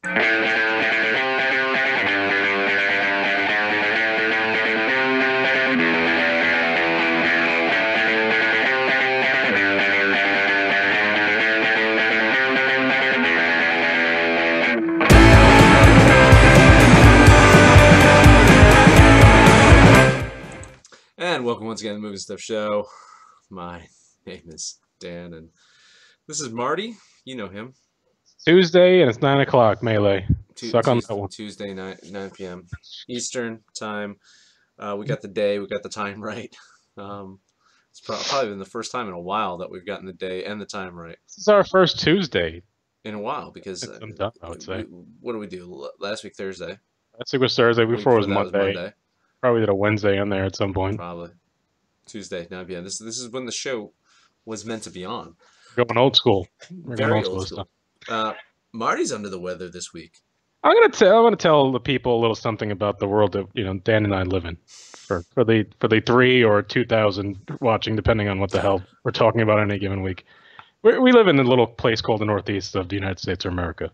And welcome once again to the Movie Stuff Show. My name is Dan, and this is Marty. You know him. Tuesday, and it's 9 o'clock, Melee. Suck on that one. Tuesday, 9 p.m. Eastern time. We got the day, we got the time right. It's probably been the first time in a while that we've gotten the day and the time right. This is our first Tuesday. In a while, because I would say. What did we do? Last week, Thursday. Last week was Thursday. Before was Monday. Monday. Probably did a Wednesday on there at some point. Probably. Tuesday, 9 p.m. This is when the show was meant to be on. Going old school. Very old school. Marty's under the weather this week. I'm gonna tell the people a little something about the world that Dan and I live in. For the 3 or 2,000 watching, depending on what the hell we're talking about any given week. We live in a little place called the Northeast of the United States of America,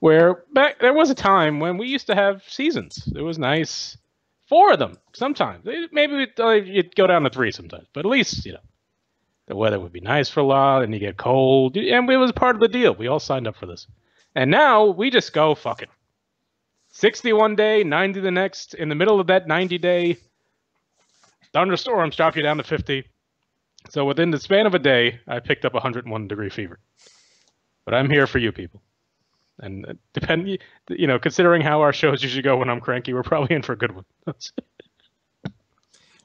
where there was a time when we used to have seasons. It was nice. 4 of them sometimes. Maybe you'd go down to 3 sometimes, but at least the weather would be nice for a while, and you get cold, and it was part of the deal. We all signed up for this, and now we just go fuck it. 60 one day, 90 the next. In the middle of that 90-day thunderstorms drop you down to 50. So within the span of a day, I picked up 101-degree fever. But I'm here for you people. And considering how our shows usually go when I'm cranky, we're probably in for a good one.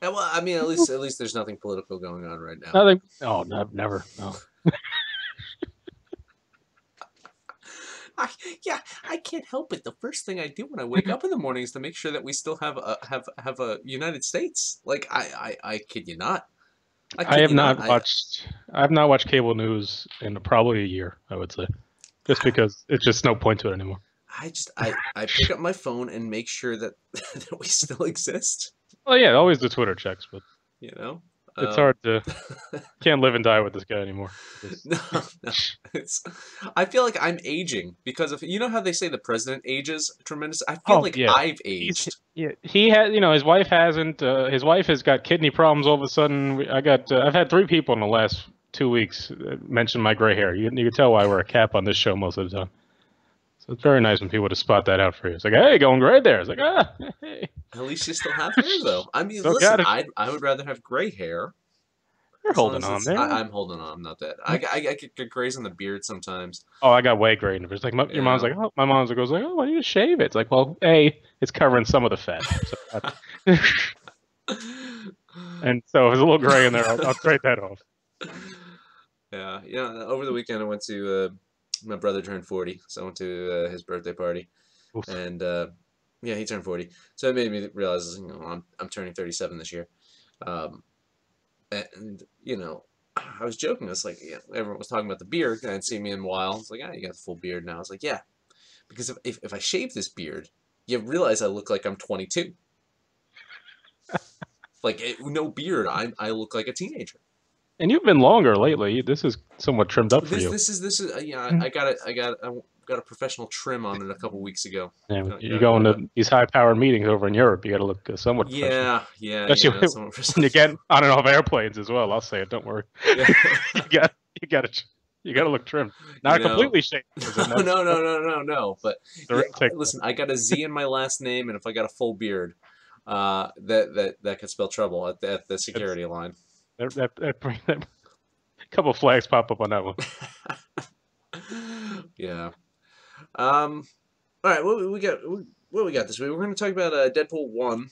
Well, I mean, at least there's nothing political going on right now. Nothing. Oh, never. No. I can't help it. The first thing I do when I wake up in the morning is to make sure that we still have a United States. Like I kid you not. I have not watched cable news in probably a year, I would say. Just because it's just no point to it anymore. I pick up my phone and make sure that we still exist. Well, yeah, always the Twitter checks, but it's hard to can't live and die with this guy anymore. No, I feel like I'm aging because of how they say the president ages tremendously. I feel like I've aged. He has. His wife hasn't. His wife has got kidney problems. All of a sudden, I've had 3 people in the last 2 weeks mention my gray hair. You can tell why I wear a cap on this show most of the time. So it's very nice when people to spot that out for you. It's like, hey, going gray there. It's like, hey. At least you still have hair, though. I mean, listen, I would rather have gray hair. You're holding on there. I'm holding on. I'm not that. I get grays on the beard sometimes. Oh, I got way gray. It's like your mom's like, oh, my mom goes like, oh, why don't you shave it? It's like, well, it's covering some of the fat. And so if there's a little gray in there, I'll trade that off. Yeah, over the weekend I went to my brother turned 40, so I went to his birthday party. Oof. And he turned 40, so it made me realize I'm turning 37 this year. And I was joking. I was like, everyone was talking about the beard. They hadn't seen me in a while. It's like, you got the full beard now. I was like, yeah, because if I shave this beard, you realize I look like I'm 22. Like no beard, I look like a teenager. And you've been longer lately. This is somewhat trimmed up for you. This is I got a professional trim on it a couple weeks ago. Yeah, you go into these high-powered meetings over in Europe. You got to look somewhat professional. Yeah. Especially when you get on and off airplanes as well. I'll say it. Don't worry. Yeah. you got to look trimmed. Not completely shaved. No. But listen, I got a Z in my last name, and if I got a full beard, that could spell trouble at the security line. That couple flags pop up on that one. Yeah. All right. What we got this week? We're going to talk about Deadpool 1.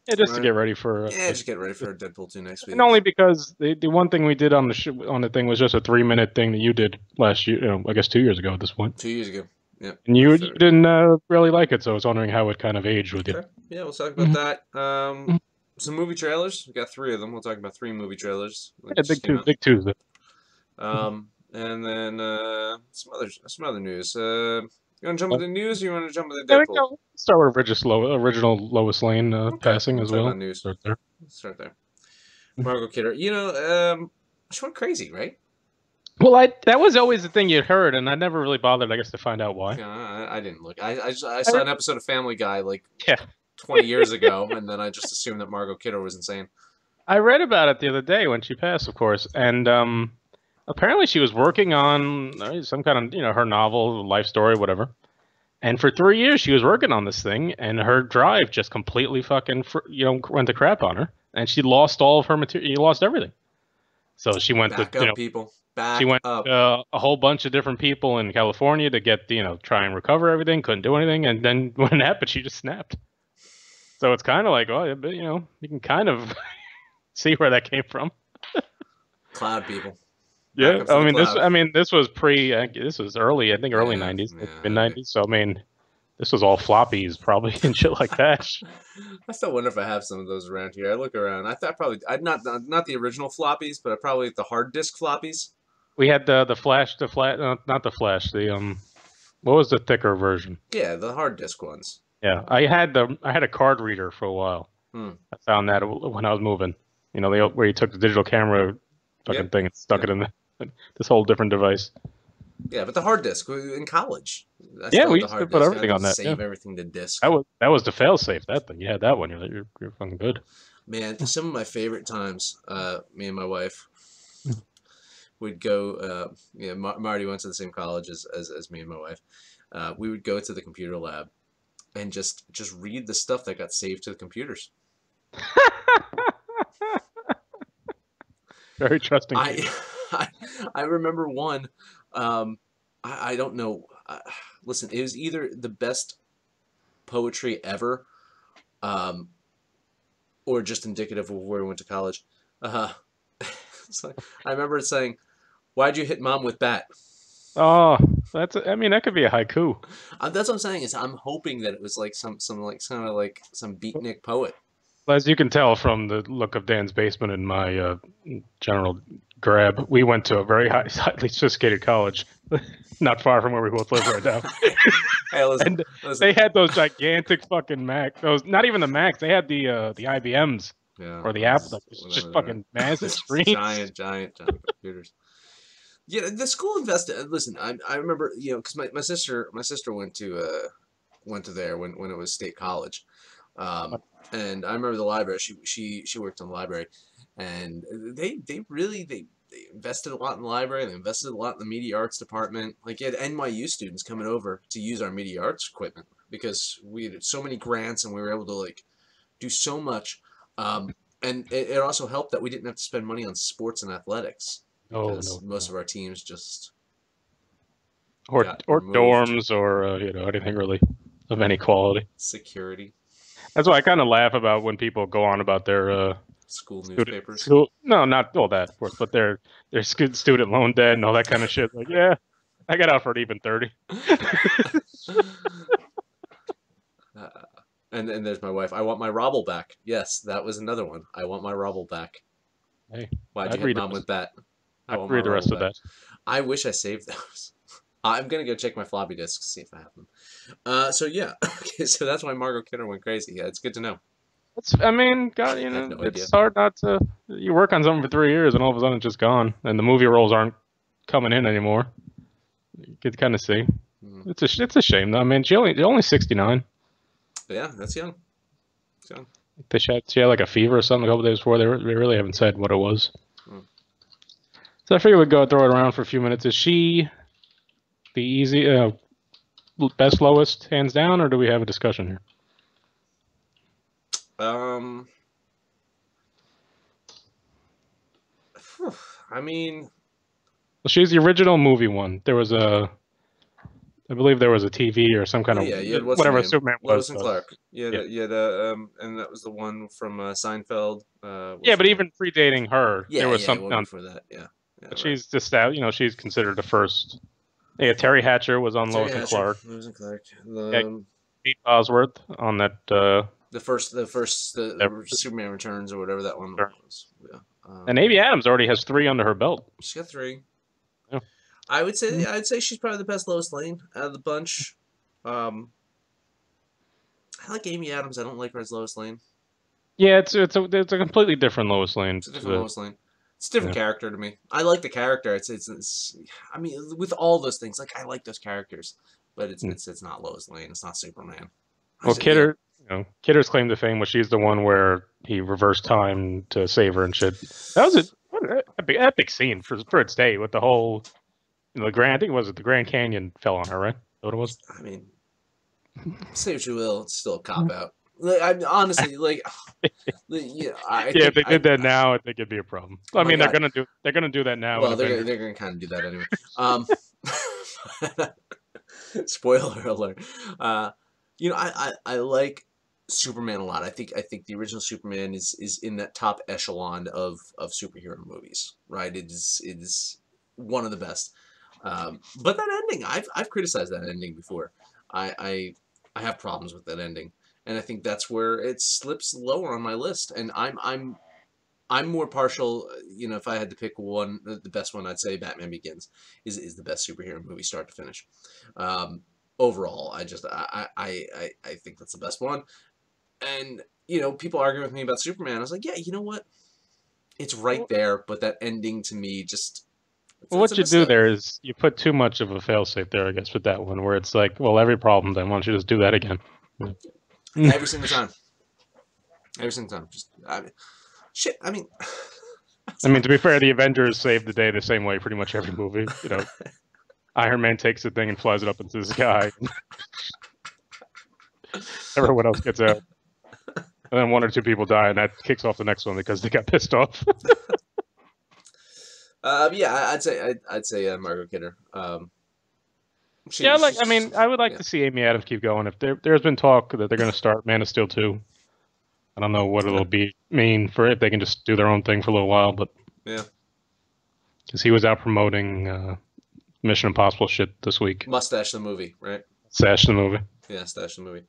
Yeah, just to get ready for. Just get ready for Deadpool 2 next week. And only because the one thing we did on the thing was just a 3-minute thing that you did last year. I guess 2 years ago at this point. 2 years ago. Yeah. And you didn't really like it, so I was wondering how it kind of aged with you. Okay. Yeah, we'll talk about that. Some movie trailers. We got 3 of them. We'll talk about 3 movie trailers. Yeah, big Tuesday. And then some other news. You want to jump with the news, or you want to jump with the Deadpool? Start with original Lois Lane passing as well. News. Start there. Margot Kidder. She went crazy, right? Well, that was always the thing you'd heard, and I never really bothered, I guess, to find out why. Yeah, I didn't look. I I saw re- an episode of Family Guy like yeah, 20 years ago, and then I just assumed that Margot Kidder was insane. I read about it the other day when she passed, of course, and apparently she was working on some kind of her novel, life story, whatever. And for 3 years she was working on this thing, and her drive just completely fucking went to crap on her, and she lost all of her material. She lost everything. So she went to Back up, people. she Back went up. a whole bunch of different people in California to get try and recover everything. Couldn't do anything, and then when it happened, she just snapped. So it's kind of like, oh, but, you can kind of see where that came from. Cloud people. Back Yeah, up to the cloud. this was this was early, I think early Yeah, '90s, yeah. mid '90s. So this was all floppies probably and shit like that. I still wonder if I have some of those around here. I look around. I thought probably I'd not the original floppies, but I probably the hard disk floppies. We had the flash, not the flash, the what was the thicker version? Yeah, the hard disk ones. Yeah, I had a card reader for a while. Hmm. I found that when I was moving. Where you took the digital camera fucking Yep. thing and stuck it in this whole different device. Yeah, but the hard disk in college. I Yeah, still had we the used to hard put disk. I everything had on to that. save Yeah. everything to disk. That was the fail safe. That thing. You had that one. You're fucking good. Man, some of my favorite times, me and my wife would go. Marty went to the same college as me and my wife. We would go to the computer lab and just read the stuff that got saved to the computers. Very trusting. I remember one. I don't know. Listen, it was either the best poetry ever, or just indicative of where we went to college. I remember it saying, "Why'd you hit mom with bat?" Oh, that could be a haiku. That's what I'm saying. Is I'm hoping that it was like some kind of like some beatnik poet. As you can tell from the look of Dan's basement and my general grab, we went to a very highly sophisticated college, not far from where we both live right now. Hey, listen, And they had those gigantic fucking Macs. Those, not even the Macs. They had the IBMs or the Apple. Just fucking massive screens. giant computers. Yeah, the school invested. Listen, I remember, because my sister went to there when it was state college, and I remember the library. She worked in the library, and they invested a lot in the library. They invested a lot in the media arts department. Like, you had NYU students coming over to use our media arts equipment because we had so many grants and we were able to like do so much. And it also helped that we didn't have to spend money on sports and athletics because most of our teams just or removed. dorms or anything really of any quality. Security. That's why I kind of laugh about when people go on about their school newspapers. No, not all that, of course, but their student loan debt and all that kind of shit. Like, yeah, I got out for an even 30. And there's my wife. I want my Robble back. Yes, that was another one. I want my Robble back. Hey, Why'd you hit mom with that? I'd read the rest of that. I wish I saved those. I'm gonna go check my floppy disks, see if I have them. So yeah, okay, so that's why Margot Kidder went crazy. Yeah, it's good to know. God, it's hard not to. You work on something for 3 years and all of a sudden it's just gone, and the movie roles aren't coming in anymore. You could kind of see. It's a shame though. I mean, she's only 69. Yeah, that's young. It's young. She had like a fever or something a couple days before. They really haven't said what it was. So I figured we'd go throw it around for a few minutes. Is she the easy best, lowest, hands down, or do we have a discussion here? I mean, well, she's the original movie one. I believe there was a TV or some kind of whatever Superman was. Lois and Clark. And that was the one from Seinfeld. Yeah, but even predating her, there was something for that. Yeah, but she's just out. She's considered the first. Yeah, Terry Hatcher was on Lois and Clark. Lois and Clark. Pete Bosworth on that. The first Superman Returns or whatever that one was. Yeah. And Amy Adams already has 3 under her belt. She's got 3. Yeah. I'd say she's probably the best Lois Lane out of the bunch. I like Amy Adams. I don't like her as Lois Lane. Yeah, it's a completely different Lois Lane. It's a different Lois Lane. It's a different Yeah. character to me. I like the character. It's I mean, with all those things, like I like those characters, but it's not Lois Lane. It's not Superman. Well, Yeah. Kidder's claim to fame was she's the one where he reversed time to save her and shit. That was what an epic scene for its day with the whole the Grand. I think it was the Grand Canyon fell on her, right? Is that what it was? I mean, say what you will, it's still a cop out. Like, I honestly like. Yeah, I Yeah, if think they did that now, I think it'd be a problem. Oh I my mean, God. they're gonna do that now in Well, Avengers. they're gonna kind of do that anyway. Spoiler alert. I like Superman a lot. I think the original Superman is in that top echelon of superhero movies. Right? It is one of the best. But that ending, I've criticized that ending before. I have problems with that ending, and I think that's where it slips lower on my list. And I'm more partial, if I had to pick one, the best one, I'd say Batman Begins is the best superhero movie, start to finish. Overall, I think that's the best one. And people argue with me about Superman. I was like, yeah, you know what? It's right there, but that ending to me just Well, it's a what you do misstep. there is you put too much of a failsafe there, I guess, with that one, where it's like, well, every problem, then why don't you just do that again? Every single time, every single time. Just shit. I mean, I mean, to be fair, the Avengers saved the day the same way pretty much every movie. Iron Man takes the thing and flies it up into the sky. Everyone else gets out. And then one or two people die, and that kicks off the next one because they got pissed off. yeah, I'd say Margot Kidder. Yeah, I She's mean, I would like yeah. to see Amy Adams keep going. If there's been talk that they're going to start Man of Steel 2. I don't know what it'll mean for if they can just do their own thing for a little while, but Yeah. Because he was out promoting Mission Impossible shit this week. Mustache the movie, right? Sash the movie. Yeah, Stash the movie.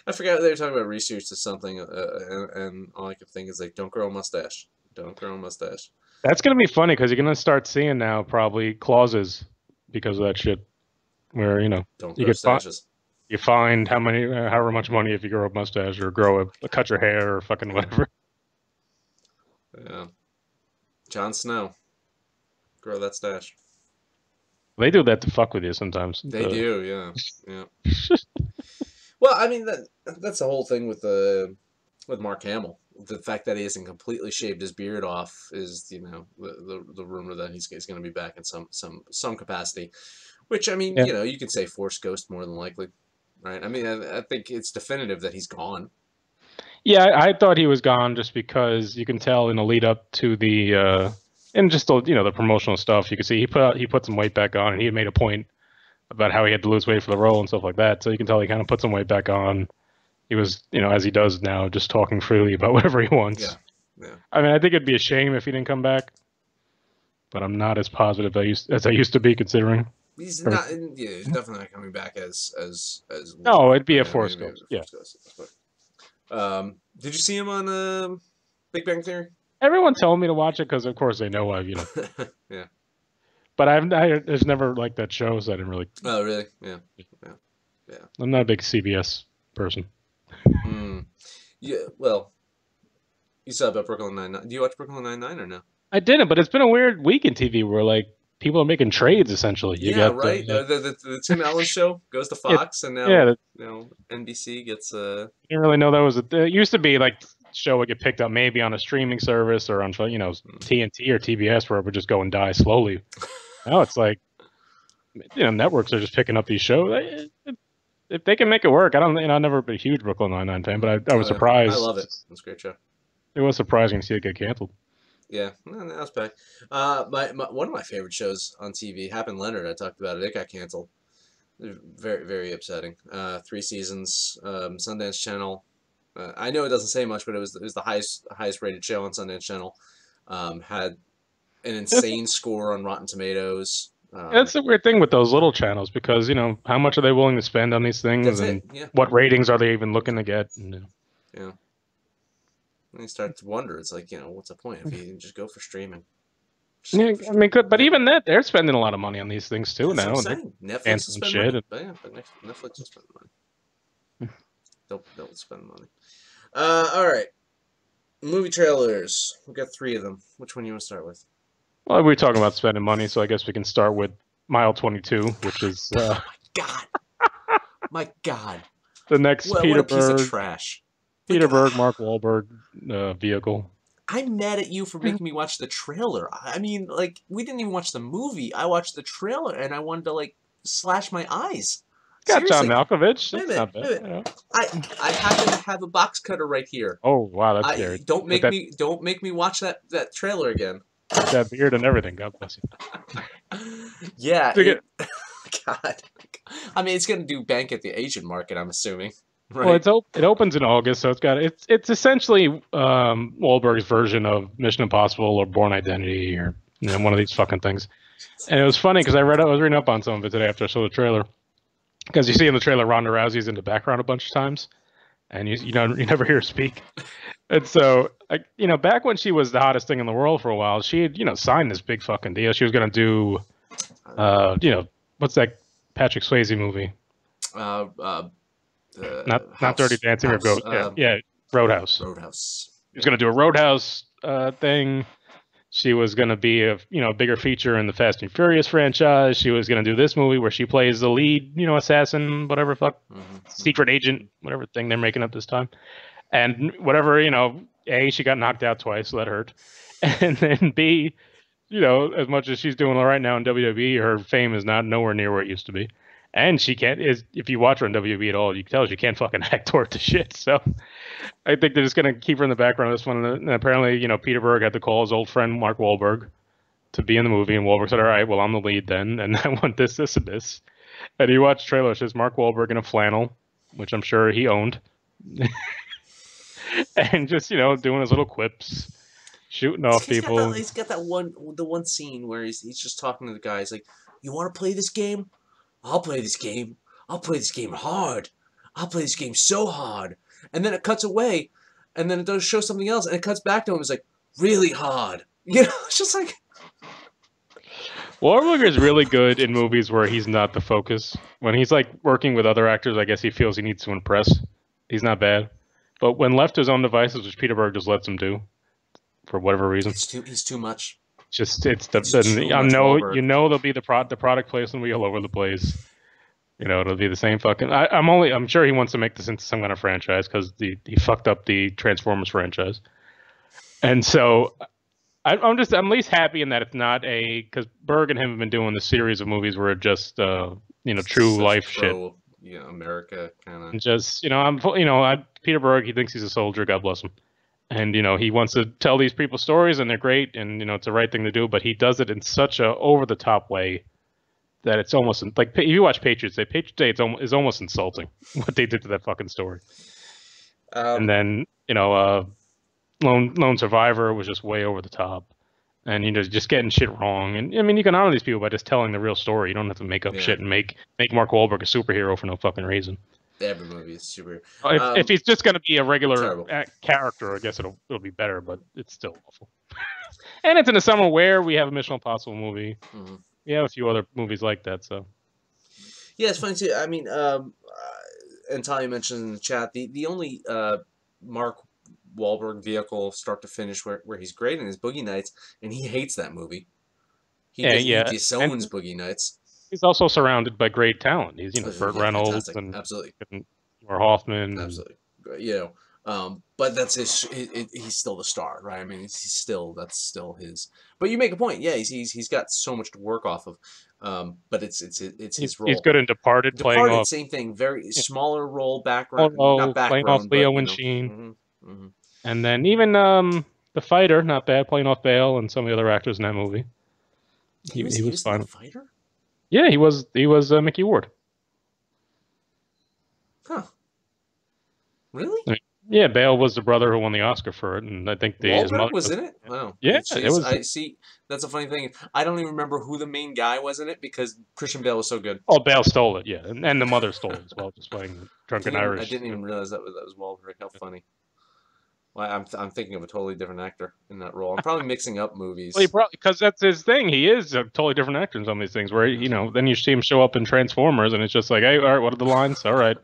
I forgot they were talking about research to something, and all I could think is like, don't grow a mustache. Don't grow a mustache. That's gonna be funny because you're gonna start seeing now probably clauses because of that shit, where Don't you grow could stashes. you find however much money if you grow a mustache or grow a cut your hair or fucking whatever. Yeah. Jon Snow, grow that stash. They do that to fuck with you sometimes. They do, yeah. Well, I mean that's the whole thing with Mark Hamill. The fact that he hasn't completely shaved his beard off is, the rumor that he's going to be back in some capacity. Which, I mean, Yeah. you could say Force Ghost more than likely, right? I mean, I think it's definitive that he's gone. Yeah, I thought he was gone just because you can tell in the lead up to the and just the promotional stuff. You can see he put some weight back on, and he had made a point about how he had to lose weight for the role and stuff like that. So you can tell he kind of put some weight back on. He was, as he does now, just talking freely about whatever he wants. Yeah. I mean, I think it'd be a shame if he didn't come back, but I'm not as positive as I used to be, considering. He's not. Yeah, he's definitely not coming back as. No, it'd be a Force Ghost. Yeah. Did you see him on Big Bang Theory? Everyone told me to watch it because, of course, they know I've Yeah. But there's never liked that show, so I didn't really. Oh, really? Yeah. I'm not a big CBS person. Yeah. Well, you saw about Brooklyn Nine-Nine. Do you watch Brooklyn Nine-Nine or no? I didn't, but it's been a weird week in TV where people are making trades essentially. Right. The Tim Allen show goes to Fox, and now NBC gets. I didn't really know that was it used to be like show would get picked up maybe on a streaming service or on TNT or TBS where it would just go and die slowly. Now it's like networks are just picking up these shows. If they can make it work, I've never been a huge Brooklyn Nine-Nine fan, but I was surprised. I love it. It's a great show. It was surprising to see it get canceled. Yeah, that's back. One of my favorite shows on TV, Happened Leonard. I talked about it. It got canceled. Very, very upsetting. 3 seasons. Sundance Channel. I know it doesn't say much, but it was the highest rated show on Sundance Channel. Had an insane score on Rotten Tomatoes. That's the weird thing with those little channels because how much are they willing to spend on these things and what ratings are they even looking to get? Yeah. And you start to wonder. It's like, what's the point if you can just go for streaming? I mean, but even that, they're spending a lot of money on these things too now. Netflix will spend money. But Netflix will spend money. They'll spend money. All right. Movie trailers. We got 3 of them. Which one you want to start with? Well, we're talking about spending money, so I guess we can start with Mile 22, which is God. My God. the next What a piece of trash. Mark Wahlberg vehicle. I'm mad at you for making me watch the trailer. I mean, like, we didn't even watch the movie. I watched the trailer and I wanted to, like, slash my eyes. Got John Seriously. Malkovich. Wait a That's minute. not bad. Wait a minute. I happen to have a box cutter right here. Oh wow, that's scary. Don't make me watch that trailer again. That beard and everything. God bless you. Yeah. God. I mean, it's gonna do bank at the Asian market, I'm assuming. Right? Well, it opens in August, so it's essentially Wahlberg's version of Mission Impossible or Bourne Identity or one of these fucking things. And it was funny because I was reading up on some of it today after I saw the trailer. Because you see in the trailer Ronda Rousey's in the background a bunch of times, and you never hear her speak. And so, back when she was the hottest thing in the world for a while, she had signed this big fucking deal. She was gonna do, what's that Patrick Swayze movie? Not Dirty Dancing or Ghost. Roadhouse. Roadhouse. She was gonna do a Roadhouse thing. She was going to be a bigger feature in the Fast and Furious franchise. She was going to do this movie where she plays the lead, assassin, whatever fuck, secret agent, whatever thing they're making up this time. And whatever, A, she got knocked out twice, so that hurt. And then B, as much as she's doing right now in WWE, her fame is nowhere near where it used to be. And she if you watch her on WWE at all, you can tell she can't fucking act worth the shit. So I think they're just going to keep her in the background of this one. And apparently, Peter Berg had to call his old friend Mark Wahlberg to be in the movie. And Wahlberg said, all right, well, I'm the lead then. And I want this, this, and this. And you watch the trailer, it says Mark Wahlberg in a flannel, which I'm sure he owned. And just, doing his little quips, shooting off people. He's got the one scene where he's just talking to the guys like, you want to play this game? I'll play this game. I'll play this game hard. I'll play this game so hard. And then it cuts away, and then it does show something else, and it cuts back to him. It's like, really hard. It's just like... Wahlberg is really good in movies where he's not the focus. When he's, like, working with other actors, I guess he feels he needs to impress. He's not bad. But when left to his own devices, which Peter Berg just lets him do, for whatever reason... He's too much. There'll be the product placement will be all over the place. It'll be the same fucking. I'm sure he wants to make this into some kind of franchise because he fucked up the Transformers franchise, and so I'm at least happy in that it's not because Berg and him have been doing the series of movies where it just true life shit. America kind of. Just Peter Berg, he thinks he's a soldier. God bless him. And, he wants to tell these people stories, and they're great, and, it's the right thing to do, but he does it in such a over-the-top way that it's almost, like, if you watch Patriots Day, is almost insulting what they did to that fucking story. And then, Lone Survivor was just way over the top, and, just getting shit wrong. And, I mean, you can honor these people by just telling the real story. You don't have to make up shit and make Mark Wahlberg a superhero for no fucking reason. Every movie is super. If he's just going to be a regular character, I guess it'll be better, but it's still awful. And it's in the summer where we have a Mission Impossible movie. Mm-hmm. We have a few other movies like that, so. Yeah, it's funny too. I mean, and Talia mentioned in the chat, the only Mark Wahlberg vehicle start to finish where he's great in is Boogie Nights, and he hates that movie. He disowns Boogie Nights. He's also surrounded by great talent. He's, Burt Reynolds fantastic. And absolutely, or Hoffman. Absolutely, but that's he's still the star, right? I mean, that's still his. But you make a point. Yeah, he's got so much to work off of. But it's his role. He's good in Departed. Playing off same thing. Very smaller role, background, not background, playing off Leo and Sheen. Mm-hmm. And then even The Fighter, not bad, playing off Bale and some of the other actors in that movie. He was fine. The Fighter. Yeah, he was Mickey Ward. Huh. Really? Yeah, Bale was the brother who won the Oscar for it, and I think his mother was in it. Wow. Yeah, it was. I see. That's a funny thing. I don't even remember who the main guy was in it because Christian Bale was so good. Oh, Bale stole it, yeah, and the mother stole it as well, just playing drunken Irish. I didn't even realize that was Wahlberg. How funny. Well, I'm thinking of a totally different actor in that role. I'm probably mixing up movies. Well, because that's his thing. He is a totally different actor in some of these things. Where then you see him show up in Transformers, and it's just like, hey, all right, what are the lines? All right,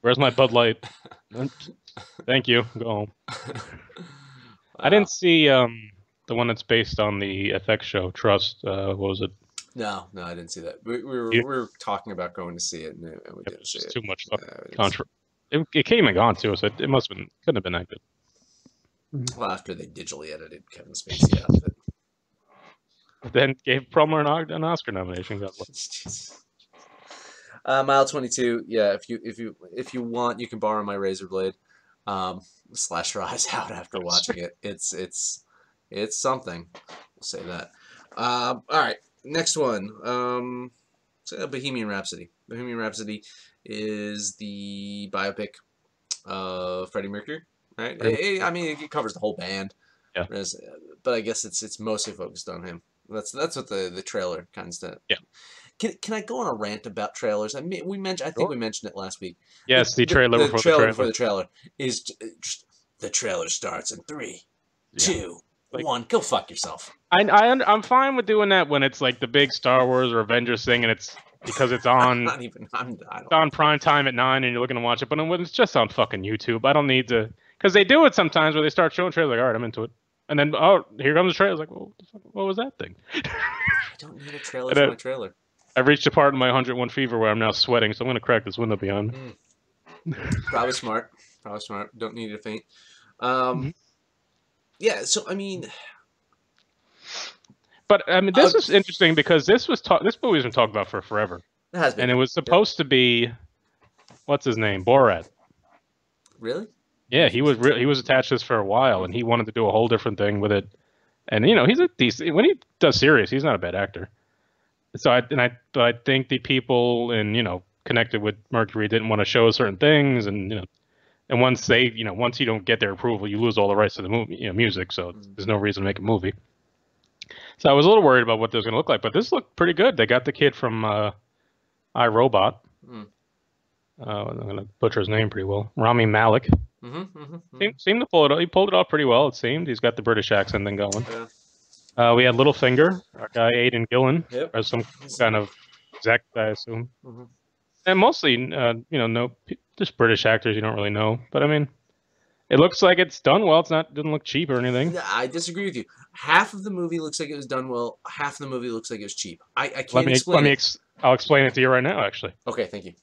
where's my Bud Light? Thank you. Go home. I didn't see the one that's based on the FX show Trust. What was it? No, I didn't see that. We were talking about going to see it, and we didn't It's see just it. too much Yeah, fucking we didn't see contra. It came and gone too, so it must have been couldn't have been that good. it. Well, after they digitally edited Kevin Spacey out of it. But then gave Plummer an Oscar nomination. God bless. Mile 22. Yeah, if you want, you can borrow my razor blade. Slash your eyes out after watching it. It's something. We'll say that. All right, next one. Bohemian Rhapsody. Bohemian Rhapsody is the biopic of Freddie Mercury, right? I mean, it covers the whole band, Yeah. but I guess it's mostly focused on him. That's what the trailer kind of said. Yeah. Can I go on a rant about trailers? I mean, I think we mentioned it last week. Yes, the trailer before the trailer. Before the trailer is just, the trailer starts in 3, Yeah. 2, 1. Go fuck yourself. I'm fine with doing that when it's like the big Star Wars or Avengers thing, and it's because it's on on prime time at 9, and you're looking to watch it. But when it's just on fucking YouTube, I don't need to, because they do it sometimes where they start showing trailers. Like, all right, I'm into it, and then here comes the trailer. Like, well, what was that thing? I don't need a trailer for my trailer. I've reached a part in my 101 fever where I'm now sweating, so I'm gonna crack this window behind me. Probably smart. Don't need to faint. Yeah. So I mean. But I mean, this is interesting because this movie's been talked about for forever. It has been, and it was supposed to be, what's his name, Borat. Really? Yeah, he was attached to this for a while, and he wanted to do a whole different thing with it. And he's a decent, when he does serious, he's not a bad actor. So I think the people connected with Mercury didn't want to show certain things, and and once once you don't get their approval, you lose all the rights to the movie, music. So there's no reason to make a movie. So I was a little worried about what this was going to look like, but this looked pretty good. They got the kid from iRobot. I'm going to butcher his name pretty well. Rami Malek. Seemed to pull it off. He pulled it off pretty well, it seemed. He's got the British accent thing going. Yeah. We had Littlefinger, our guy Aidan Gillen, as some kind of exec, I assume. And mostly, just British actors you don't really know. But I mean, it looks like it's done well. Doesn't look cheap or anything. I disagree with you. Half of the movie looks like it was done well. Half of the movie looks like it was cheap. I can't explain it. I'll explain it to you right now, actually. Okay, thank you.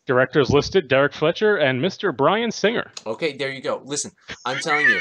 Directors listed: Derek Fletcher and Mr. Bryan Singer. Okay, there you go. Listen, I'm telling you.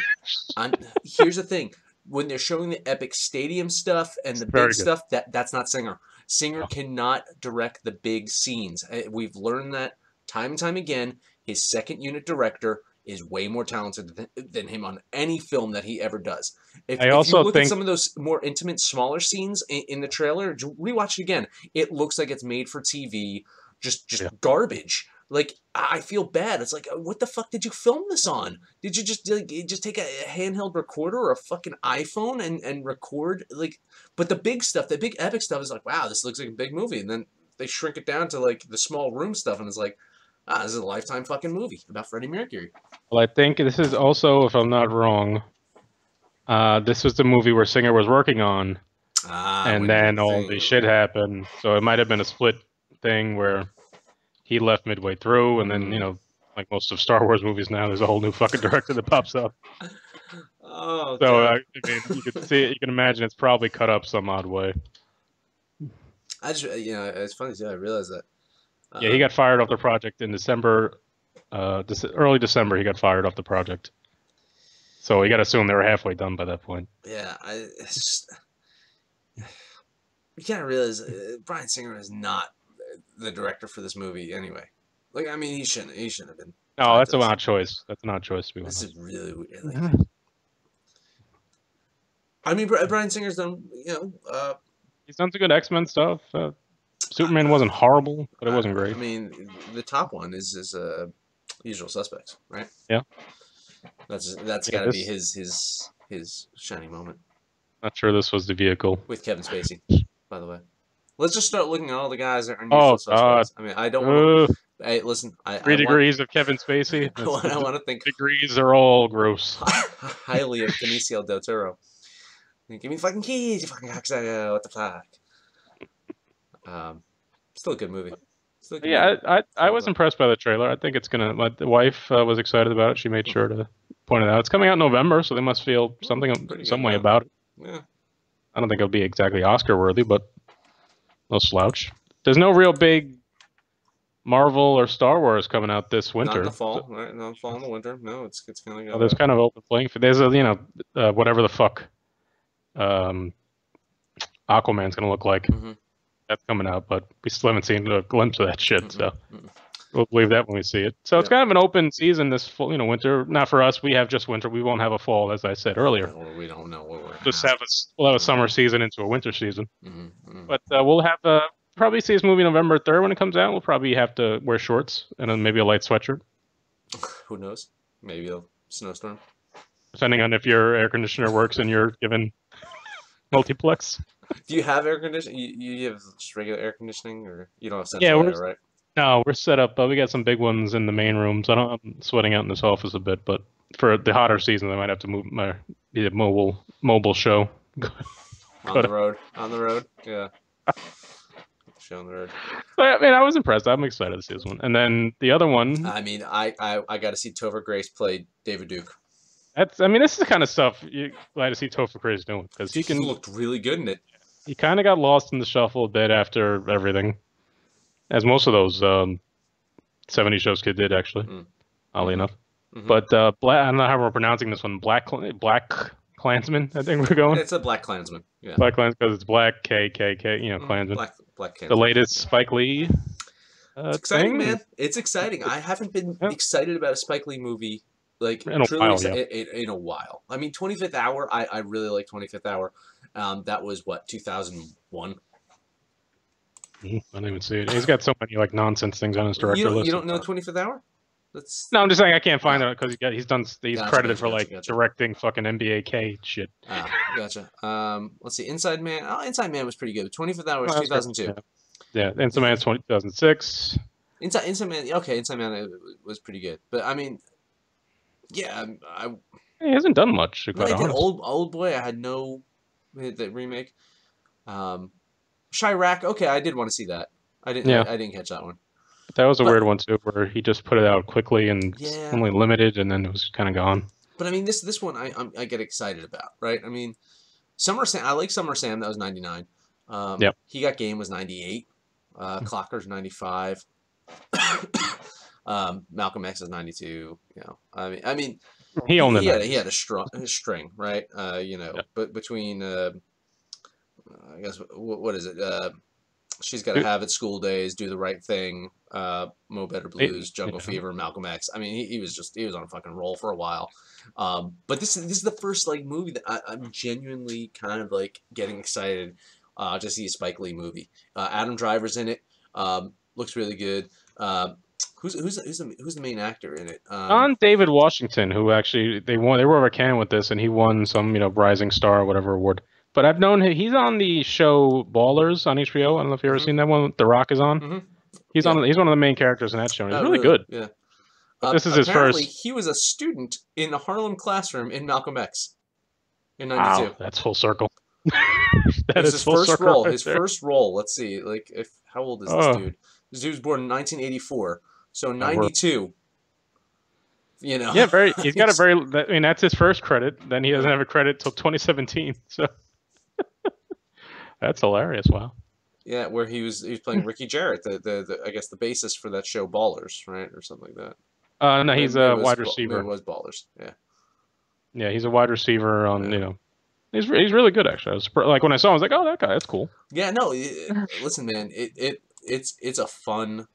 Here's the thing. When they're showing the epic stadium stuff and the big stuff, that's not Singer. Singer cannot direct the big scenes. We've learned that time and time again. His second unit director is way more talented than him on any film that he ever does. If you look at some of those more intimate, smaller scenes in the trailer, rewatch it again. It looks like it's made for TV, just garbage. Like, I feel bad. It's like, what the fuck did you film this on? Did you just take a handheld recorder or a fucking iPhone and record? Like, but the big stuff, the big epic stuff is like, wow, this looks like a big movie. And then they shrink it down to like the small room stuff, and it's like, this is a Lifetime fucking movie about Freddie Mercury. Well, I think this is also, if I'm not wrong, this was the movie where Singer was working on, and then all the shit happened. So it might have been a split thing where he left midway through, and then like most of Star Wars movies now, there's a whole new fucking director that pops up. Oh, so I mean, you can see it. You can imagine it's probably cut up some odd way. I just it's funny too. I realized that. Yeah, he got fired off the project in December, early December. He got fired off the project. So you got to assume they were halfway done by that point. Yeah, you gotta realize Bryan Singer is not the director for this movie anyway. Like, I mean, he shouldn't have been. No, that's an odd choice. That's an odd choice. This is really weird. Like, I mean, Bryan Singer's done, he's done some good X-Men stuff. Superman wasn't horrible, but it wasn't great. I mean, the top one is Usual Suspects, right? Yeah. That's got to be his shining moment. Not sure this was the vehicle. With Kevin Spacey, by the way. Let's just start looking at all the guys that are in Usual Suspects. I mean, I don't want to... Hey, listen. 3 degrees of Kevin Spacey. I want to think... Degrees are all gross. Highly of Benicio del Toro. Give me fucking keys, you fucking cocksucker. What the fuck? Still a good movie. I was impressed by the trailer. I think it's gonna. My wife was excited about it. She made sure to pointed out. It's coming out in November, so they must feel something some way about it. Yeah. I don't think it'll be exactly Oscar worthy, but no slouch. There's no real big Marvel or Star Wars coming out this winter. Not in the fall, right? Not in the fall and the winter. No, it's kind of. There's kind of open playing field. There's a whatever the fuck Aquaman's gonna look like. Mm-hmm. That's coming out, but we still haven't seen a glimpse of that shit. So we'll believe that when we see it. So it's kind of an open season this fall, winter. Not for us. We have just winter. We won't have a fall, as I said earlier. We don't know what we're just we'll have a summer season into a winter season. Mm-hmm. But we'll have probably see this movie November 3rd when it comes out. We'll probably have to wear shorts and then maybe a light sweatshirt. Who knows? Maybe a snowstorm. Depending on if your air conditioner works and you're given multiplex. Do you have air conditioning? You have just regular air conditioning, or you don't have central air, right? No, we're set up. We got some big ones in the main rooms. I'm sweating out in this office a bit, but for the hotter season, I might have to move my mobile show. On the road, yeah. Show on the road. I mean, I was impressed. I'm excited to see this one. And then the other one. I mean, I got to see Topher Grace play David Duke. This is the kind of stuff you're glad to see Topher Grace doing, because he looked really good in it. He kind of got lost in the shuffle a bit after everything, as most of those 70 shows kid did, actually, oddly enough. Mm-hmm. But I don't know how we're pronouncing this one. Black Klansman, I think we're going. It's a Black Klansman. Yeah. Black Klansman, because it's Black KKK, Klansman. Black Klansman. The latest Spike Lee. It's exciting, man. It's exciting. I haven't been excited about a Spike Lee movie like in a while. I mean, 25th Hour. I really like 25th Hour. That was what, 2001. I didn't even see it. He's got so many like nonsense things on his director list. You don't know 25th Hour? No, I'm just saying I can't find it because he's credited for directing fucking NBA shit. Gotcha. Let's see. Inside Man. Oh, Inside Man was pretty good. 25th Hour was 2002. Yeah, Inside Man 2006. Inside Man. Okay, Inside Man was pretty good. But I mean, yeah, he hasn't done much. Old Boy. I had no the remake. Chirac. Okay, I did want to see that. I didn't catch that one. That was a weird one too, where he just put it out quickly and only limited, and then it was kind of gone. But I mean, this one I get excited about, right? I mean, Summer Sam. I like Summer Sam. That was 99. He Got Game was 98. Clocker's 95. Malcolm X is 92. I mean, he had a string, right? But between I guess what is it? She's Got to Have It, School Days, Do the Right Thing, Mo Better Blues, Jungle Fever, Malcolm X. I mean, he was on a fucking roll for a while. But this is the first like movie that I'm genuinely kind of like getting excited to see a Spike Lee movie. Adam Driver's in it. Looks really good. Who's the main actor in it? John David Washington, who actually they were over Cannes with this, and he won some Rising Star or whatever award. But I've known he's on the show Ballers on HBO. I don't know if you've ever seen that one. The Rock is on. Mm-hmm. He's one of the main characters in that show. He's really good. Yeah. This is his first. He was a student in the Harlem classroom in Malcolm X in '92. Wow, that's full circle. That is his first role. His first role. Let's see. Like, how old is this dude? This dude was born in 1984. So 92. Yeah, he's got a very. I mean, that's his first credit. Then he doesn't have a credit till 2017. So. That's hilarious! Wow. Yeah, where he was playing Ricky Jarrett, the I guess the bassist for that show Ballers, right, or something like that. No, he's a wide receiver. It was Ballers, yeah. Yeah, he's a wide receiver on he's really good actually. I was like when I saw him, I was like, oh, that guy, that's cool. Yeah, no, listen, man, it's a fun.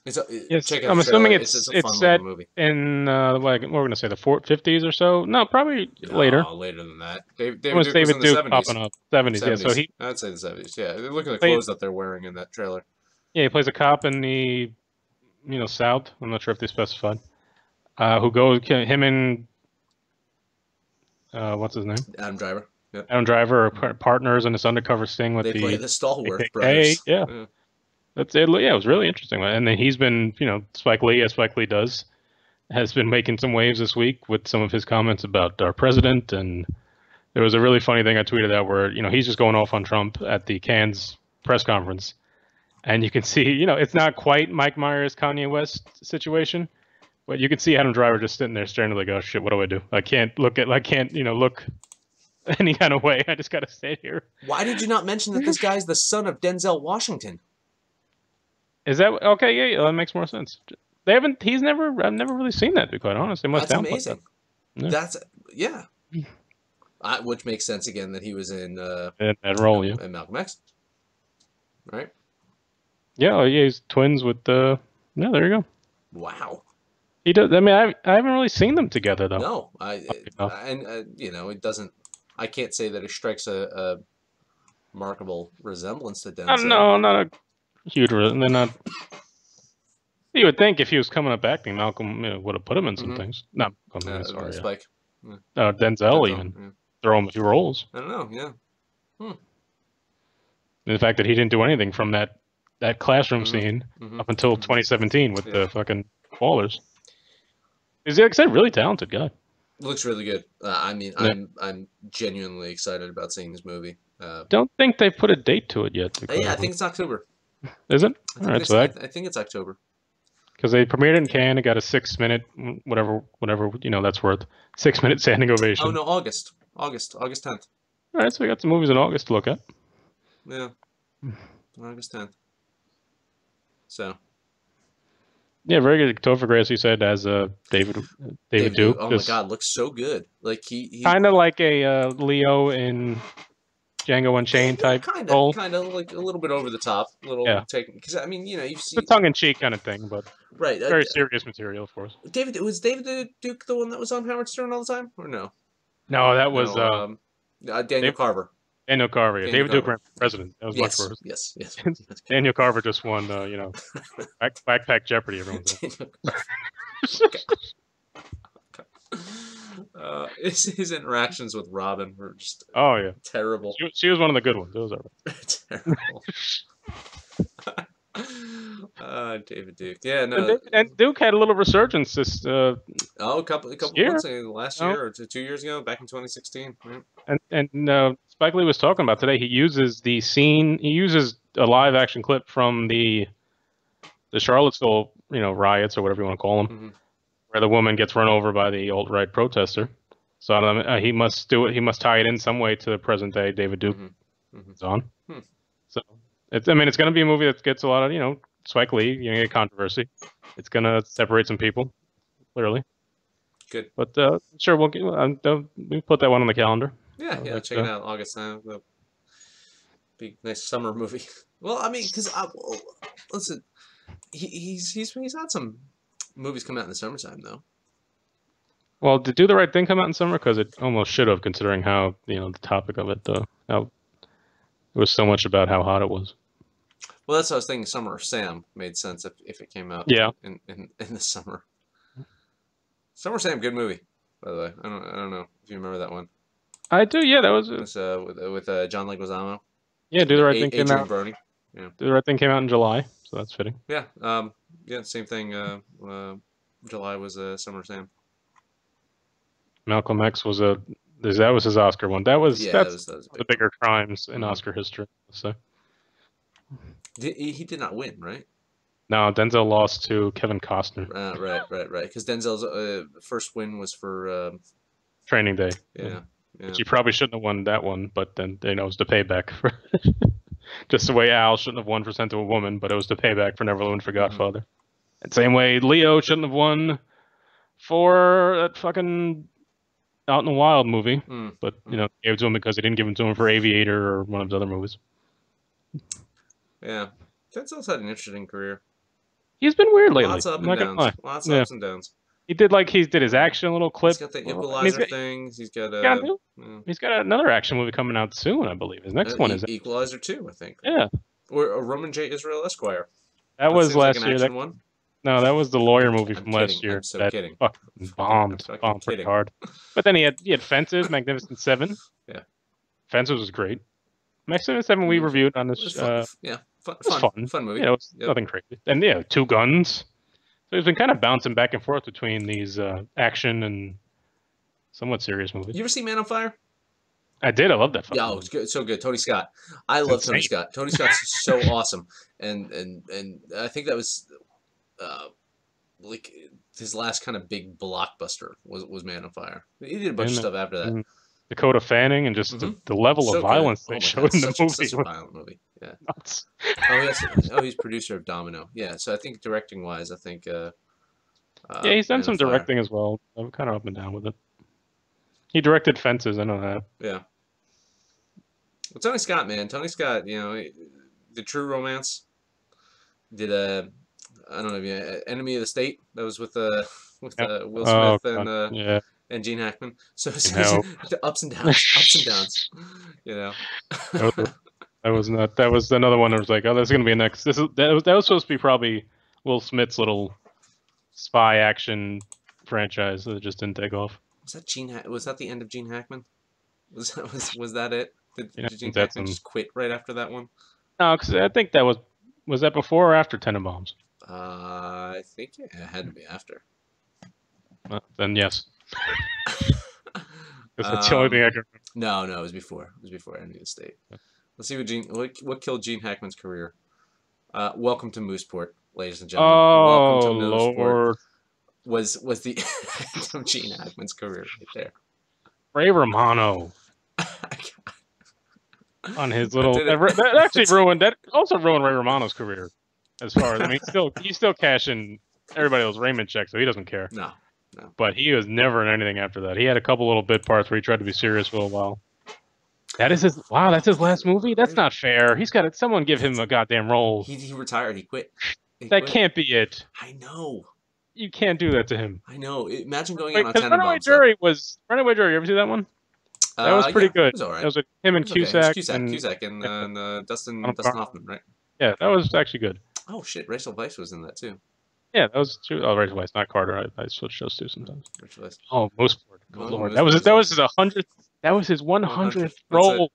I'm assuming it's set in what we're gonna say the 50s or so. No, probably later. Later than that. David Duke was in the 70s. Popping up 70s. Yeah, so I'd say the 70s. Yeah, look at the clothes that they're wearing in that trailer. Yeah, he plays a cop in the South. I'm not sure if they specified. Who goes him and what's his name? Adam Driver. Yep. Adam Driver are partners in this undercover sting with they play the Stalwart KKK. brothers. Yeah. That's it. Yeah, it was really interesting. And then he's been, Spike Lee, as Spike Lee does, has been making some waves this week with some of his comments about our president. And there was a really funny thing I tweeted out where, he's just going off on Trump at the Cannes press conference. And you can see, it's not quite Mike Myers, Kanye West situation, But you can see Adam Driver just sitting there staring like, oh shit, what do I do? I can't look any kind of way. I just gotta stay here. Why did you not mention that this guy's the son of Denzel Washington? Is that okay? Yeah, that makes more sense. They haven't. I've never really seen that, to be quite honest. They must That's downplay amazing. that. Yeah. Which makes sense again that he was in that role, yeah. in Malcolm X, right? Yeah, he's twins with the. Yeah, there you go. Wow. He does. I mean, I haven't really seen them together though. No, it doesn't. I can't say that it strikes a remarkable resemblance to Denzel. No, not a huge. They're not. You would think if he was coming up acting, Malcolm would have put him in some things. Not sorry, Spike. Denzel even throw him a few roles. I don't know. Yeah. And the fact that he didn't do anything from that classroom scene up until 2017 with the fucking ballers. He's like I said, really talented guy. Looks really good. I mean, I'm genuinely excited about seeing this movie. Don't think they put a date to it yet. Yeah, I think it's October. Is it? All right, so I think it's October. Because they premiered in Cannes, it got a 6-minute whatever that's worth. 6-minute standing ovation. Oh no, August 10th. All right, so we got some movies in August to look at. Yeah, August 10th. So. Yeah, very good. Topher Grace, you said, as David Duke. Oh my God, looks so good. Like he kind of like a Leo in Django Unchained type role. Kind of like a little bit over the top, taking because I mean you see the tongue in cheek kind of thing, but right, very serious material, of course. Was David Duke the one that was on Howard Stern all the time, or no? No, that was Daniel Carver. Daniel Carver. Yeah. David Duke ran for president. That was much worse. Yes. Daniel Carver just won, Backpack Jeopardy. Everyone's his interactions with Robin were just terrible. She was one of the good ones. Those are terrible. David Duke. Yeah, no. And Duke had a little resurgence this. A couple months ago, last year or 2 years ago, back in 2016. Right? And Spike Lee was talking about today. He uses a live action clip from the Charlottesville, riots or whatever you want to call them, where the woman gets run over by the alt-right protester. So he must do it. He must tie it in some way to the present day David Duke is on. So it's going to be a movie that gets a lot of Spike Lee, controversy. It's going to separate some people, clearly. Good. But sure, we'll put that one on the calendar. Yeah, check it out. August 9th. Big nice summer movie. Well, I mean, because listen, he's had some movies come out in the summertime though. Well, did Do the Right Thing come out in summer? Because it almost should have, considering how the topic of it, how it was so much about how hot it was. Well, that's what I was thinking. Summer of Sam made sense if it came out. Yeah. In the summer. Summer of Sam, good movie, by the way. I don't know if you remember that one. I do. Yeah, that was with John Leguizamo. Yeah, Do the Right Thing came out. Brody. Yeah. Do the Right Thing came out in July, so that's fitting. Yeah. Same thing. July was Summer of Sam. Malcolm X was that was his Oscar one. That was the bigger crimes in Oscar history. So. He did not win, right? No, Denzel lost to Kevin Costner. Right. Because Denzel's first win was for Training Day. Yeah. Which he probably shouldn't have won that one, but then it was the payback for just the way Al shouldn't have won for Scent of a Woman, but it was the payback for Never Living for Godfather. And same way Leo shouldn't have won for that fucking Out in the Wild movie, but gave it to him because they didn't give it to him for Aviator or one of his other movies. Yeah, Denzel's had an interesting career. He's been weird lately. Lots of ups and downs. He did his action little clip. He's got the Equalizer things. He's got another action movie coming out soon, I believe. His next one is Equalizer 2, I think. Yeah. Or a Roman J. Israel Esquire. That was last year. No, that was the lawyer movie from last year. I'm so kidding. Bombed pretty hard. But then he had Fences, Magnificent Seven. Yeah. Fences was great. Magnificent Seven we reviewed on this. Fun movie. It was nothing crazy. And Two Guns. So he's been kind of bouncing back and forth between these action and somewhat serious movies. You ever see Man on Fire? I did. I love that. Yeah, it was good. So good. Tony Scott. I love Tony Scott. Tony Scott's so awesome, and I think that was like his last kind of big blockbuster was Man on Fire. He did a bunch of Him stuff after that. and Dakota Fanning, and just Hmm. the level of So good. violence they Oh my god, showed in the movie such a was violent movie. Yeah. nuts. Oh yes. Oh, he's producer of Domino. Yeah. So I think directing wise, I think Yeah, he's done Man on some Fire. directing as well. I'm kind of up and down with it. He directed Fences, I know that. Yeah. Well, Tony Scott, man, Tony Scott. You know, the True Romance did a. I don't know, Enemy of the State. That was with with Yep. Will Oh Smith god, yeah. and Gene Hackman. So And it's how the ups and downs, ups and downs. You know. that was not. That was another one that was like, oh, there's gonna be a next. That was supposed to be probably Will Smith's little spy action franchise that just didn't take off. Was that Was that the end of Gene Hackman? Was that it? You know, Did Gene that's Hackman some. just quit right after that one? No, because I think that was that before or after Tenenbaums? I think it had to be after. Then yes, because that's the only thing I can remember. No, it was before. It was before Enemy of the State. Let's see what killed Gene Hackman's career. Welcome to Mooseport, ladies and gentlemen. Welcome to Oh Mooseport Lord, was the end of Gene Hackman's career right there. Ray Romano on his little did it. that actually ruined that also ruined Ray Romano's career. As far as I mean, he's still cashing everybody else's Raymond checks, so he doesn't care. No. But he was never in anything after that. He had a couple little bit parts where he tried to be serious for a while. That is his wow. That's his last movie. That's not fair. He's got someone give him a goddamn role. He retired. He quit. That can't be it. I know. You can't do that to him. I know. Imagine going out on Because Runaway Jury was Runaway Jury. You ever see that one? That was pretty good. It was all right. That was with him and Cusack. Cusack. Cusack and Dustin Hoffman, right? Yeah, that was actually good. Oh shit, Rachel Weisz was in that too. Yeah, that was true. Oh, Rachel Weisz, not Carter. I switch shows too sometimes. Rachel Weisz. Oh, Mooseport. Good lord, that was his 100th. That was his 100th role.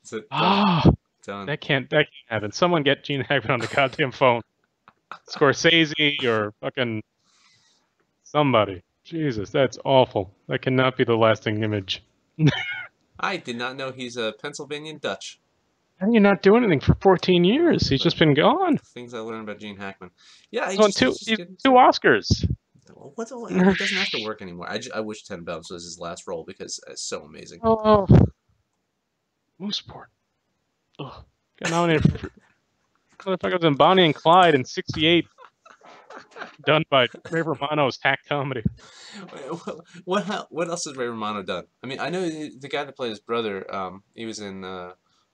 That's it. Done. That can't happen. Someone get Gene Hackman on the goddamn phone. Scorsese or fucking somebody. Jesus, that's awful. That cannot be the lasting image. I did not know he's a Pennsylvanian Dutch. How do you not do anything for 14 years? He's just been gone. Things I learned about Gene Hackman. Yeah, he's won two Oscars. He doesn't have to work anymore. I wish Tenenbaums was his last role because it's so amazing. Oh, Mooseport. Ugh. Got nominated for motherfuckers in Bonnie and Clyde in '68. Done by Ray Romano's hack comedy. What else has Ray Romano done? I mean, I know the guy that played his brother. He was in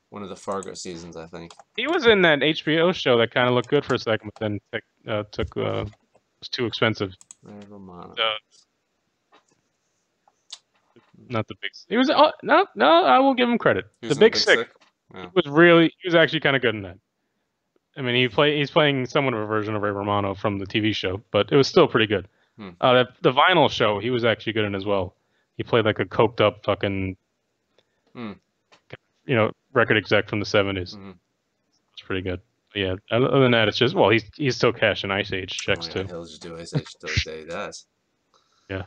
one of the Fargo seasons, I think. He was in that HBO show that kind of looked good for a second, but then was too expensive. Ray Romano. Not the big. He was no. I will give him credit. The Big Sick. Yeah. He was actually kind of good in that. I mean, he's playing somewhat of a version of Ray Romano from the TV show, but it was still pretty good. The Vinyl show, he was actually good in as well. He played like a coked up fucking, record exec from the '70s. It's pretty good. But yeah. Other than that, it's just he's still cashing Ice Age checks too. He'll just do Ice Age till the day he dies. Yeah.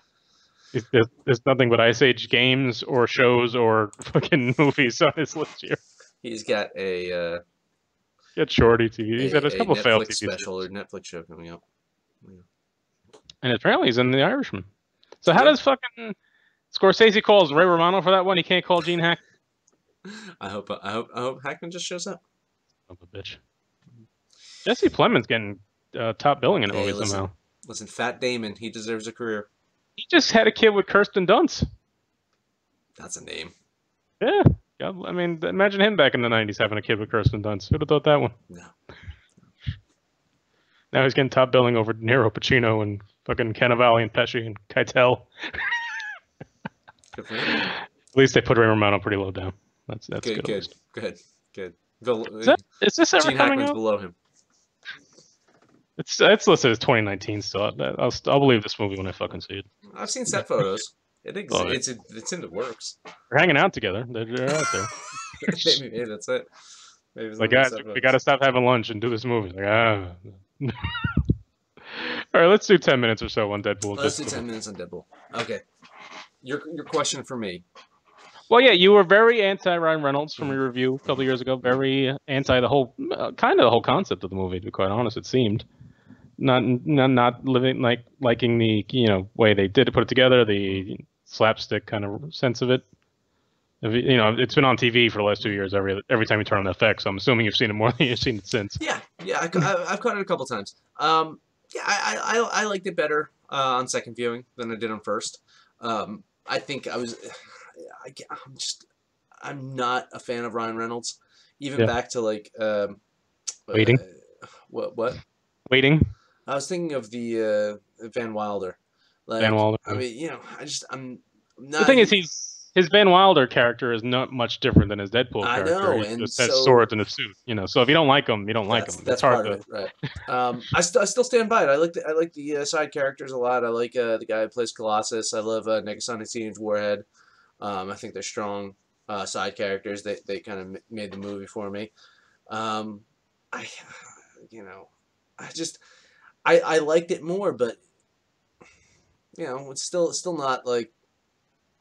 There's nothing but Ice Age games or shows or fucking movies on his list here. He's got a Shorty TV. He's got a couple failed TV special or Netflix show coming up. Yeah. And apparently he's in The Irishman. So how does fucking Scorsese calls Ray Romano for that one? He can't call Gene Hackman. I hope Hackman just shows up. Son of a bitch. Jesse Plemons getting top billing in the movie somehow. Listen, Fat Damon, he deserves a career. He just had a kid with Kirsten Dunst. That's a name. Yeah. I mean, imagine him back in the '90s having a kid with Kirsten Dunst. Who'd have thought that one? No. Now he's getting top billing over De Niro, Pacino, and fucking Cannavale and Pesci and Keitel. Good for him. At least they put Ray Romano pretty low down. That's good. Good. Is this ever Gene coming Hackman's out? below him. It's listed as 2019 still. I'll believe this movie when I fucking see it. I've seen set photos. It's in the works. We're hanging out together. They're out there. Maybe that's it. Maybe like, guys, we got to stop having lunch and do this movie. Like, All right, let's do 10 minutes or so on Deadpool. Let's do 10 minutes on Deadpool. Okay. Your question for me. Well, yeah, you were very anti Ryan Reynolds from your review a couple of years ago. Very anti the whole concept of the movie, to be quite honest, it seemed. not living liking the way they did put it together, the slapstick kind of sense of it. It's been on TV for the last 2 years. Every time you turn on FX, so I'm assuming you've seen it more than you've seen it since. Yeah, I've caught it a couple times. Yeah, I liked it better on second viewing than I did on first. I think I'm not a fan of Ryan Reynolds. Even Yeah. back to like Waiting. What? Waiting. I was thinking of the Van Wilder. Like, Van Wilder. I mean, I'm not. The thing is, his Van Wilder character is not much different than his Deadpool character. I know, he and just has swords and a suit. So if you don't like him, you don't like him. That's part of it, right? I still stand by it. I like the side characters a lot. I like the guy who plays Colossus. I love Negasonic Teenage Warhead. I think they're strong side characters. They kind of made the movie for me. I I liked it more, but it's still not like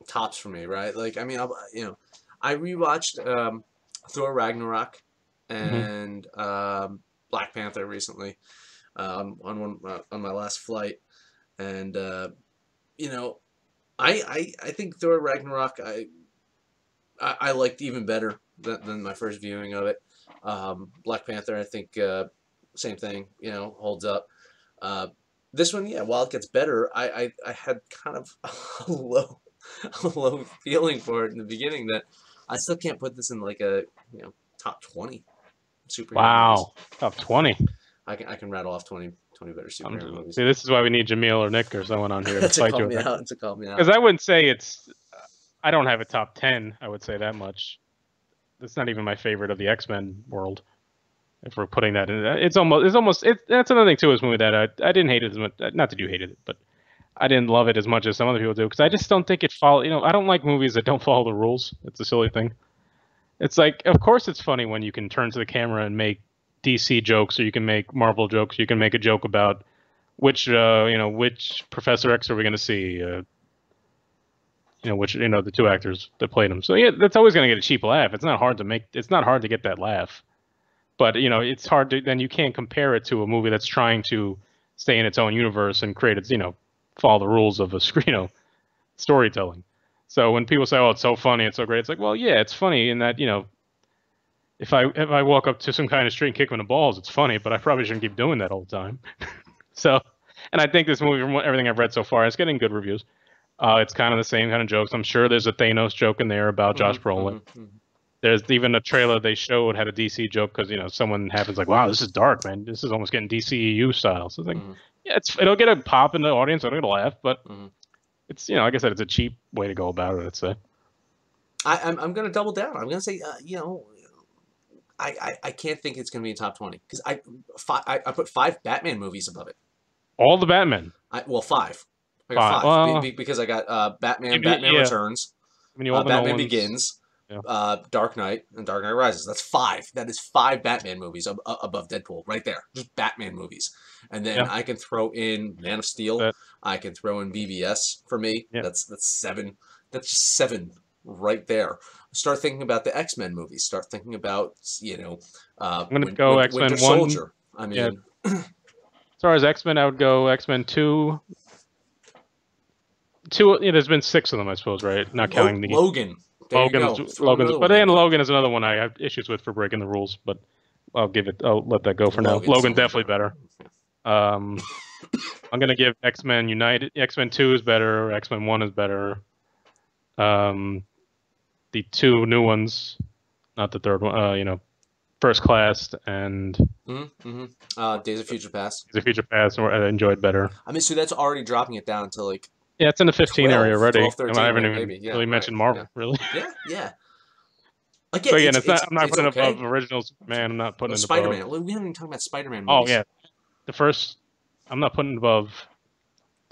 tops for me, right? Like, I mean, I rewatched Thor Ragnarok and Black Panther recently on my last flight, and I think Thor Ragnarok I liked even better than my first viewing of it. Black Panther, I think same thing, holds up. This one, yeah, while it gets better, I had kind of a low feeling for it in the beginning that I still can't put this in like a top 20 superhero Wow, movies. top 20. I can rattle off 20 better superhero movies. See, this is why we need Jamil or Nick or someone on here to call me out. Because I wouldn't say I don't have a top 10. I would say that much. That's not even my favorite of the X-Men world. If we're putting that in, that's another thing too. This movie that I didn't hate it as much. Not that you hated it, but I didn't love it as much as some other people do because I just don't think it follow. I don't like movies that don't follow the rules. It's a silly thing. It's like, of course, it's funny when you can turn to the camera and make DC jokes, or you can make Marvel jokes. You can make a joke about which Professor X are we going to see. Which the two actors that played him. So yeah, that's always going to get a cheap laugh. It's not hard to get that laugh. But it's hard to. Then you can't compare it to a movie that's trying to stay in its own universe and create its follow the rules of a storytelling. So when people say, "Oh, it's so funny, it's so great," it's like, well, yeah, it's funny in that if I walk up to some kind of street and kick him in the balls, it's funny, but I probably shouldn't keep doing that all the time. So, and I think this movie, from everything I've read so far, it's getting good reviews. It's kind of the same kind of jokes. I'm sure there's a Thanos joke in there about Josh Brolin. There's even a trailer they showed had a DC joke because someone happens like, wow, this is dark, man. This is almost getting DCEU style. So it's like, yeah, it'll get a pop in the audience. It'll get a laugh, but it's like I said, it's a cheap way to go about it. I'd say. I'm gonna double down. I'm gonna say I can't think it's gonna be in top 20 because I put 5 Batman movies above it. All the Batman. 5. I got 5 well, because I got Batman Returns, Batman Begins. Yeah. Dark Knight and Dark Knight Rises. That's 5. That is 5 Batman movies above Deadpool, right there. Just Batman movies. And then I can throw in Man of Steel. I can throw in BVS for me. Yeah. That's 7. That's just 7 right there. Start thinking about the X-Men movies. Start thinking about I'm gonna go X-Men 1. Soldier. I mean, as far as X-Men, I would go X-Men 2. There's been 6 of them, I suppose, right? Not counting the Logan. Logan's, but then Logan is another one I have issues with for breaking the rules, but I'll let that go for now. Logan's definitely better. I'm gonna give X-Men United. X-Men 2 is better. X-Men 1 is better. The 2 new ones, not the third one. First Class and Days of Future Past. Days of Future Past, I enjoyed better. I mean, so that's already dropping it down to like. Yeah, it's in the 15 area already. 12, 13, I haven't even really mentioned Marvel, really. Yeah. Again, so again, I'm not putting it above originals, man. I'm not putting it above. Spider-Man. We haven't even talked about Spider-Man movies. Oh, yeah. The first, I'm not putting it above.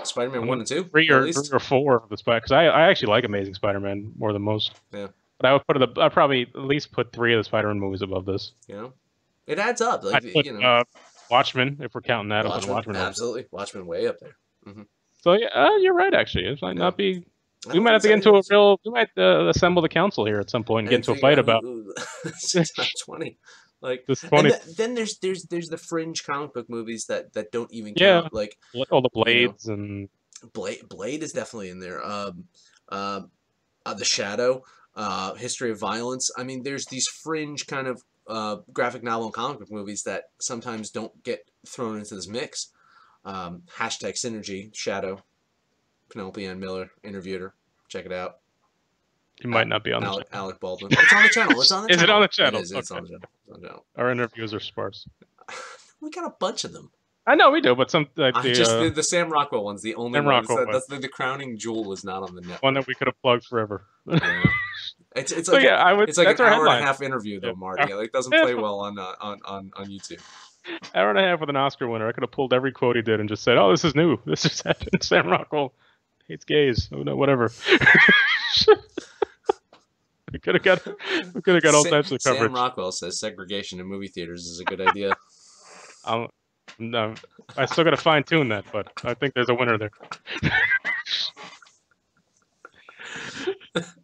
Spider-Man 1 and 2? 3 or 4 of the Spider-Man. Because I actually like Amazing Spider-Man more than most. Yeah. But I'd probably at least put 3 of the Spider-Man movies above this. It adds up. Like, I'd put, Watchmen, if we're counting that. Watchmen. Absolutely. Watchmen way up there. So yeah, you're right. Actually, it might not be. We might have to get into a real. We might assemble the council here at some point and get into a fight about. It's not 20. Like, This and 20. then there's the fringe comic book movies that don't even Yeah, count. Like, all the you know, Blades and Blade is definitely in there. The Shadow, History of Violence. I mean, there's these fringe kind of graphic novel and comic book movies that sometimes don't get thrown into this mix. Hashtag Synergy, Shadow, Penelope Ann Miller interviewed her. Check it out. you might not be on the Alec Baldwin. It's on the channel. It's on the Is it on channel. the channel? It is. It's on the channel. It's on the channel. Our interviews are sparse. We got a bunch of them. I know we do, but some like the Sam Rockwell one's the only Sam one. Rockwell That's the crowning jewel is not on the one network. that we could have plugged forever. Yeah. It's So like yeah, I would. it's like That's an our hour headline. and a half interview though, Yeah. Marty. Like doesn't play well on YouTube. Hour and a half with an Oscar winner. I could have pulled every quote he did and just said, "Oh, this is new. This just happened." Sam Rockwell hates gays. Oh no, whatever. we could have got all types of coverage. Sam Rockwell says segregation in movie theaters is a good idea. No, I still got to fine tune that, but I think there's a winner there.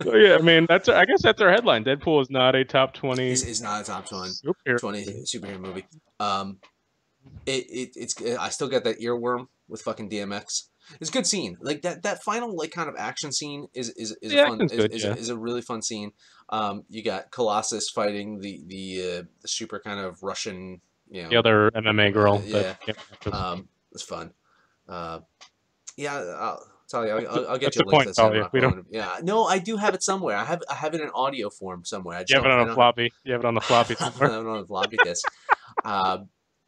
So yeah, I mean I guess that's our headline. Deadpool is not a top 20. It's not a top 20 superhero movie. It's I still get that earworm with fucking DMX. It's a good scene. Like that final like kind of action scene is a really fun scene. You got Colossus fighting the super kind of Russian, you know, the other MMA girl. it's fun. Yeah, I'll tell you. I'll get you a link to Sam Rockwell. Yeah, no, I do have it somewhere. I have it in audio form somewhere. You have it on a floppy. You have it on the floppy somewhere. I have it on a floppy disk.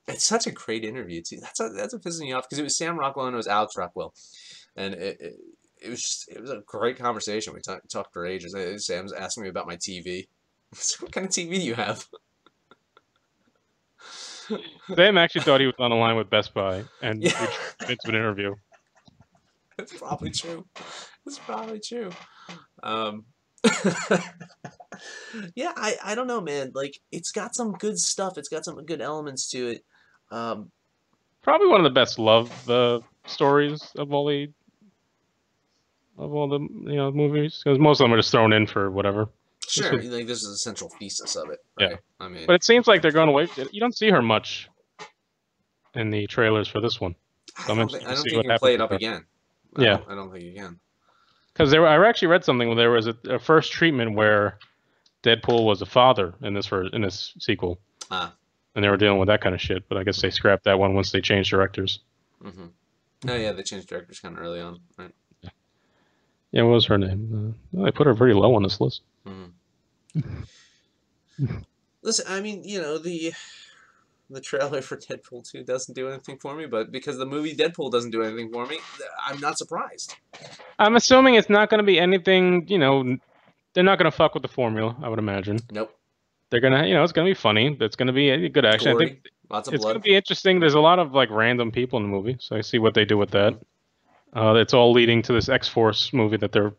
It's such a great interview too. That's what pisses me off because it was Sam Rockwell and it was Alex Rockwell, and it was a great conversation. We talked for ages. Sam's asking me about my TV. What kind of TV do you have? Sam actually thought he was on the line with Best Buy, and we tried to an interview. It's probably true. It's probably true. Yeah, I don't know, man. Like, it's got some good stuff. It's got some good elements to it. Probably one of the best love stories of all the movies, because most of them are just thrown in for whatever. Sure, like this is the central thesis of it. Right? Yeah, I mean, but it seems like they're going away. You don't see her much in the trailers for this one. So I don't think you can play it up again. I don't think you can. Because I actually read something where there was a first treatment where Deadpool was a father in this sequel, and they were dealing with that kind of shit. But I guess they scrapped that one once they changed directors. Mm-hmm. Oh yeah, they changed directors kind of early on, right? Yeah, what was her name? They put her pretty low on this list. Mm-hmm. Listen, I mean, you know, the trailer for Deadpool 2 doesn't do anything for me, but because the movie Deadpool doesn't do anything for me, I'm not surprised. I'm assuming it's not going to be anything, you know, they're not going to fuck with the formula, I would imagine. Nope. They're going to, you know, it's going to be funny, but it's going to be a good action. Gory, I think lots of it's blood. going to be interesting. There's a lot of, like, random people in the movie, so I see what they do with that. It's all leading to this X-Force movie that they're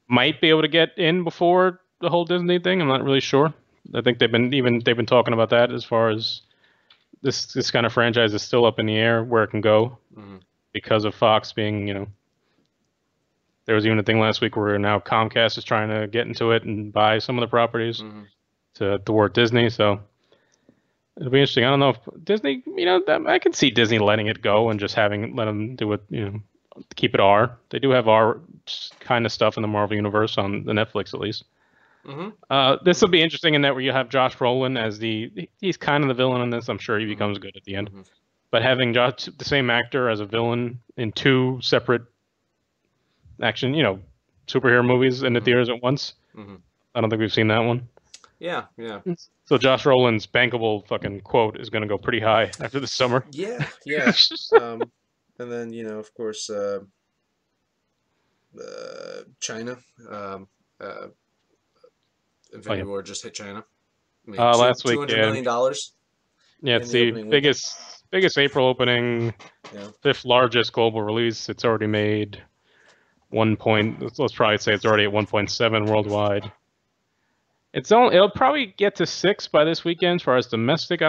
might be able to get in before the whole Disney thing. I'm not really sure. I think they've been talking about that as far as this kind of franchise is still up in the air where it can go because of Fox being, you know, there was even a thing last week where now Comcast is trying to get into it and buy some of the properties to thwart Disney. So it'll be interesting. I don't know if Disney, you know, I can see Disney letting it go and just let them do it, you know, keep it R. They do have R kind of stuff in the Marvel universe on the Netflix at least. This will be interesting in that where you have Josh Brolin as he's kind of the villain in this. I'm sure he becomes good at the end. But having the same actor as a villain in two separate action, you know, superhero movies in the theaters at once. I don't think we've seen that one. Yeah. So Josh Brolin's bankable fucking quote is going to go pretty high after the summer. Yeah. And then, you know, of course, China. Infinity War just hit China. Last week, $200 million. Yeah, it's the biggest April opening, fifth largest global release. It's already made let's probably say it's already at 1.7 worldwide. It'll probably get to 6 by this weekend as far as domestic.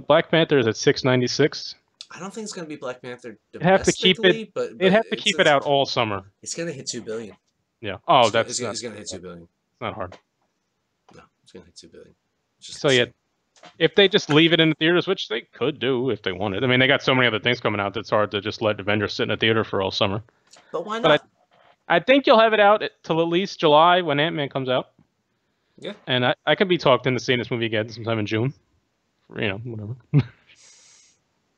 Black Panther is at 696. I don't think it's going to be Black Panther domestically. It'd have to keep it out all summer. It's going to hit $2 billion. Yeah. It's going to hit $2 billion. It's not hard. No, it's going to hit $2 billion. So yeah, if they just leave it in the theaters, which they could do if they wanted. I mean, they got so many other things coming out that's hard to just let Avengers sit in a theater for all summer. But why But not? I think you'll have it out till at least July when Ant-Man comes out. Yeah. And I could be talked into seeing this movie again sometime in June. Whatever.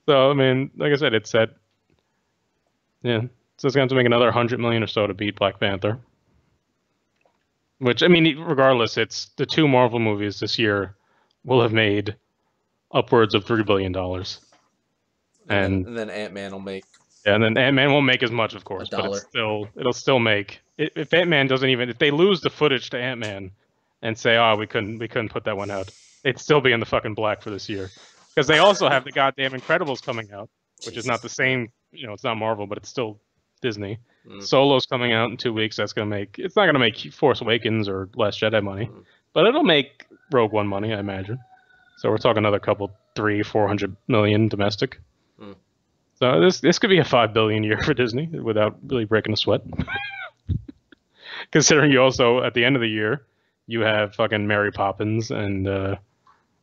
So, I mean, like I said, it's set. Yeah. So it's going to have to make another 100 million or so to beat Black Panther. Which, I mean, regardless, it's the two Marvel movies this year will have made upwards of $3 billion. And then Ant-Man will make and then Ant-Man won't make as much, of course, but $1. it'll still make. If Ant-Man doesn't even, if they lose the footage to Ant-Man and say, oh, we couldn't put that one out, it'd still be in the fucking black for this year. Because they also have the goddamn Incredibles coming out, which is not the same. It's not Marvel, but it's still Disney. Solo's coming out in 2 weeks. It's not gonna make Force Awakens or Last Jedi money, but it'll make Rogue One money, I imagine. So we're talking another couple, 300-400 million domestic. So this could be a $5 billion year for Disney without really breaking a sweat. Considering you also at the end of the year you have fucking Mary Poppins and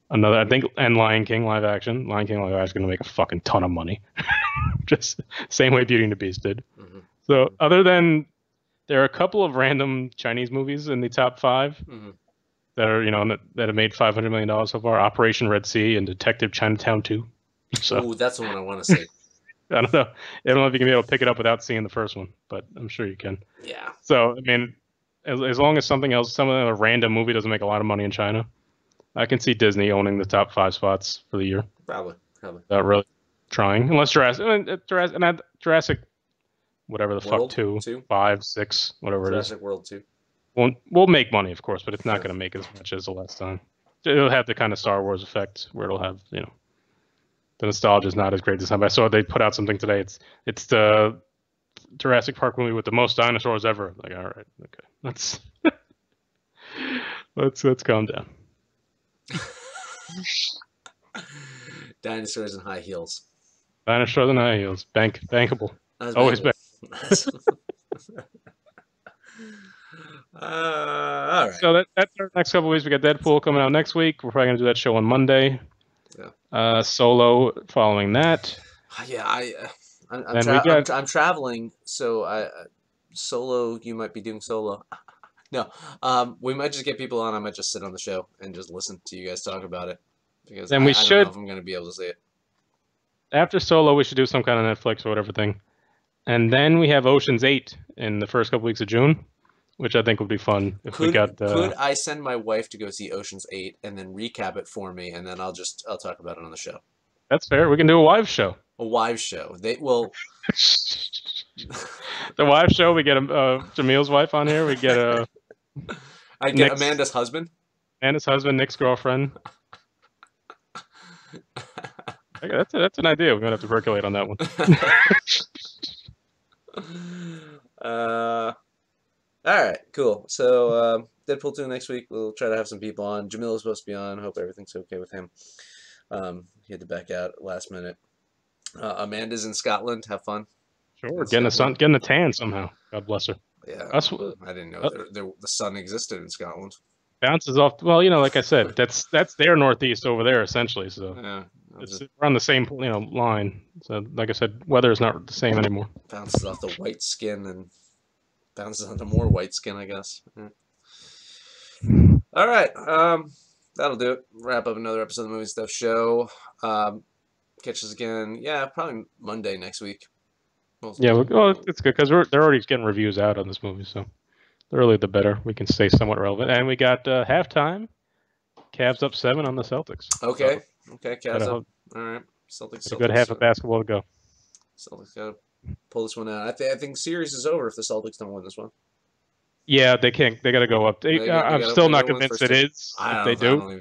another, I think, and Lion King live action. Lion King live action is gonna make a fucking ton of money. Just same way Beauty and the Beast did. So other than there are a couple of random Chinese movies in the top 5 that are that have made $500 million so far. Operation Red Sea and Detective Chinatown 2. So that's the one I want to see. I don't know. I don't know if you can be able to pick it up without seeing the first one, but I'm sure you can. Yeah. So I mean, as long as something else, some other random movie doesn't make a lot of money in China, I can see Disney owning the top 5 spots for the year. Probably. Without really trying, unless Jurassic, whatever the World fuck 2, 5, 6, whatever it is. Jurassic World 2. We'll make money, of course, but it's not going to make as much as the last time. It'll have the kind of Star Wars effect where it'll have, the nostalgia is not as great this time. I saw they put out something today. It's the Jurassic Park movie with the most dinosaurs ever. Like, all right, okay, let's calm down. Dinosaurs and high heels. Dinosaurs and high heels. Bankable. Always bankable. All right. So that's our next couple of weeks. We got Deadpool coming out next week. We're probably gonna do that show on Monday. Yeah. Solo following that. Yeah, I'm traveling, so Solo. You might be doing Solo. No, we might just get people on. I might just sit on the show and just listen to you guys talk about it because I don't know if I'm gonna be able to see it. After Solo, we should do some kind of Netflix or whatever thing, and then we have Ocean's 8 in the first couple weeks of June, which I think would be fun. If we got, could I send my wife to go see Ocean's 8 and then recap it for me, and then I'll talk about it on the show. That's fair. We can do a wives show. A wives show. They will. The wives show. We get Jamil's wife on here. We get I get Amanda's husband. Amanda's husband, Nick's girlfriend. That's an idea. We're gonna have to percolate on that one. All right, cool. So Deadpool 2 next week. We'll try to have some people on. Jamil is supposed to be on. Hope everything's okay with him. He had to back out last minute. Amanda's in Scotland. Have fun. Sure, getting a tan somehow. God bless her. Yeah, I didn't know the sun existed in Scotland. Bounces off. Well, like I said, that's their northeast over there essentially. So yeah, we're on the same line. So like I said, weather is not the same anymore. Bounces off the white skin and bounces onto more white skin, I guess. Yeah. All right, that'll do it. Wrap up another episode of the Movie Stuff Show. Catch us again. Yeah, probably Monday next week. Yeah, it's good because they're already getting reviews out on this movie, so the earlier the better. We can stay somewhat relevant. And we got halftime. Cavs up 7 on the Celtics. Okay, Cavs up. All right, Celtics. A good half of basketball to go. Celtics got to pull this one out. I think series is over if the Celtics don't win this one. Yeah, they can't. They got to go up. I'm still not convinced it is. If they do,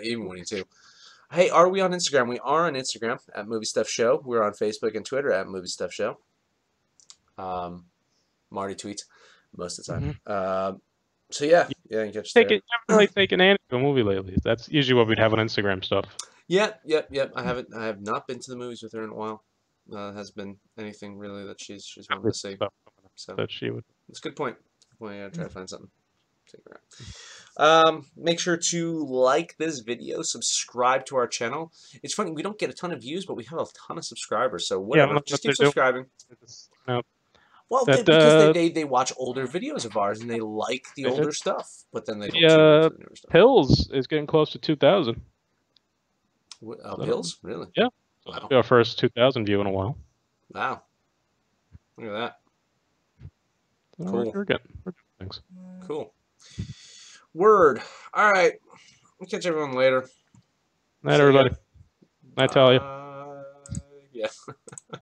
even winning two. Hey, are we on Instagram? We are on Instagram at Movie Stuff Show. We're on Facebook and Twitter at Movie Stuff Show. Marty tweets most of the time. So yeah, you can catch it. You haven't really taken Annie to a movie lately. That's usually what we'd have on Instagram stuff. Yep. I have not been to the movies with her in a while. Has been anything really that she's wanted to see. So that she would. It's a good point. I gotta try to find something. figure out. Make sure to like this video, subscribe to our channel. It's funny, we don't get a ton of views, but we have a ton of subscribers, so Yeah, I don't whatever. know Just what keep they're doing. subscribing. No, Well, that because they watch older videos of ours and they like the older stuff, but then they don't tune into the newer stuff. Pills is getting close to 2,000. So, Pills? Really? Yeah. So Wow. that'll be our first 2,000 view in a while. Wow. Look at that. So Cool. We're good. Thanks. Cool. Word. All right. We'll catch everyone later. Night, everybody. Night, Talia. Yeah.